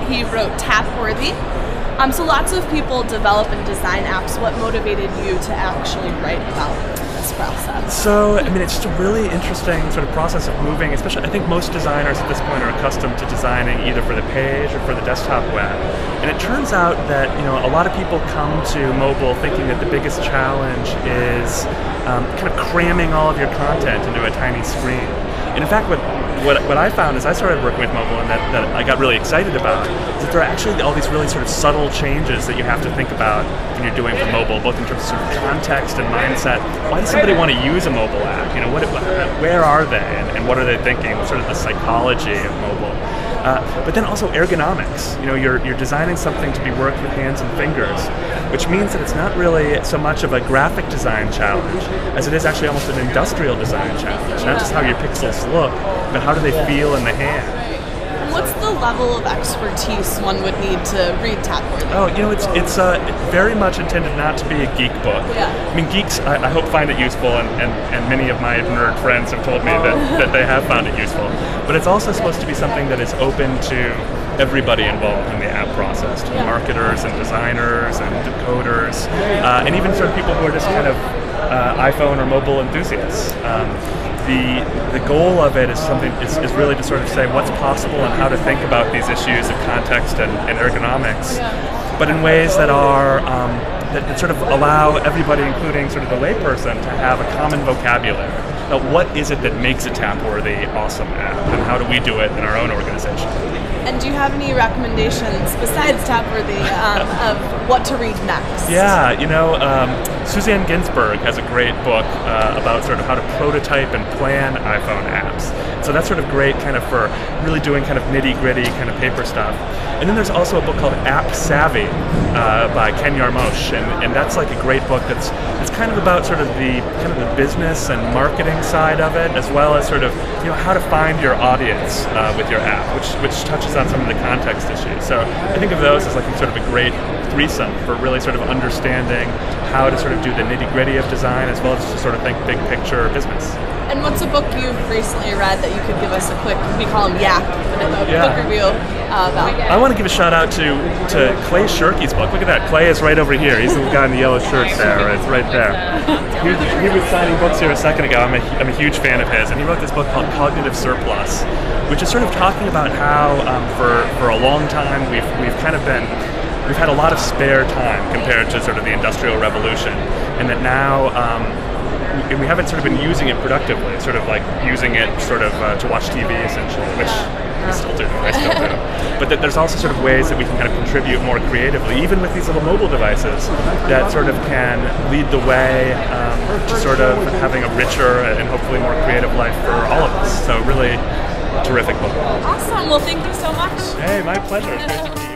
He wrote Tapworthy. So lots of people develop and design apps. What motivated you to actually write about this process? So, I mean, it's just a really interesting sort of process of moving, especially I think most designers at this point are accustomed to designing either for the page or for the desktop web. And it turns out that, you know, a lot of people come to mobile thinking that the biggest challenge is kind of cramming all of your content into a tiny screen. And in fact, what I found as I started working with mobile and that I got really excited about is that there are actually all these really sort of subtle changes that you have to think about when you're doing for mobile, both in terms of sort of context and mindset. Why does somebody want to use a mobile app? You know, where are they and what are they thinking? What's sort of the psychology of mobile? But then also ergonomics. You know, you're designing something to be worked with hands and fingers, which means that it's not really so much of a graphic design challenge as it is actually almost an industrial design challenge. Not just how your pixels look, but how do they feel in the hand. What's the level of expertise one would need to read Tapworthy? Oh, you know, it's very much intended not to be a geek book. Yeah. I mean, geeks, I hope, find it useful, and many of my nerd friends have told me that they have found it useful. But it's also supposed to be something that is open to everybody involved in the app process, to marketers and designers and coders, and even sort of people who are just kind of iPhone or mobile enthusiasts. The goal of it is really to sort of say what's possible and how to think about these issues of context and ergonomics, but in ways that are that sort of allow everybody, including sort of the layperson, to have a common vocabulary. Now, what is it that makes a Tapworthy awesome app, and how do we do it in our own organization? And do you have any recommendations besides Tapworthy of what to read next? Yeah, you know, Suzanne Ginsburg has a great book about sort of how to prototype and plan iPhone apps. So that's sort of great kind of for really doing kind of nitty-gritty kind of paper stuff. And then there's also a book called App Savvy by Ken Yarmosh, and that's like a great book that's kind of about sort of the business and marketing side of it, as well as sort of, you know, how to find your audience with your app, which touches on some of the context issues. So I think of those as like sort of a great threesome for really sort of understanding how to sort of do the nitty-gritty of design, as well as to sort of think big picture business. And what's a book you've recently read that you could give us a quick, we call them YAP, book review about? I want to give a shout out to Clay Shirky's book. Look at that. Clay is right over here. He's the guy in the yellow shirt there. It's right there. He was signing books here a second ago. I'm a huge fan of his, and he wrote this book called Cognitive Surplus, which is sort of talking about how for a long time we've had a lot of spare time compared to sort of the Industrial Revolution, and that now we haven't sort of been using it productively, sort of like using it sort of to watch TV essentially, which I still do. But that there's also sort of ways that we can kind of contribute more creatively, even with these little mobile devices, that sort of can lead the way to sort of having a richer and hopefully more creative life for all of us. So really terrific book. Awesome. Well, thank you so much. Hey, my pleasure. It's great to meet you.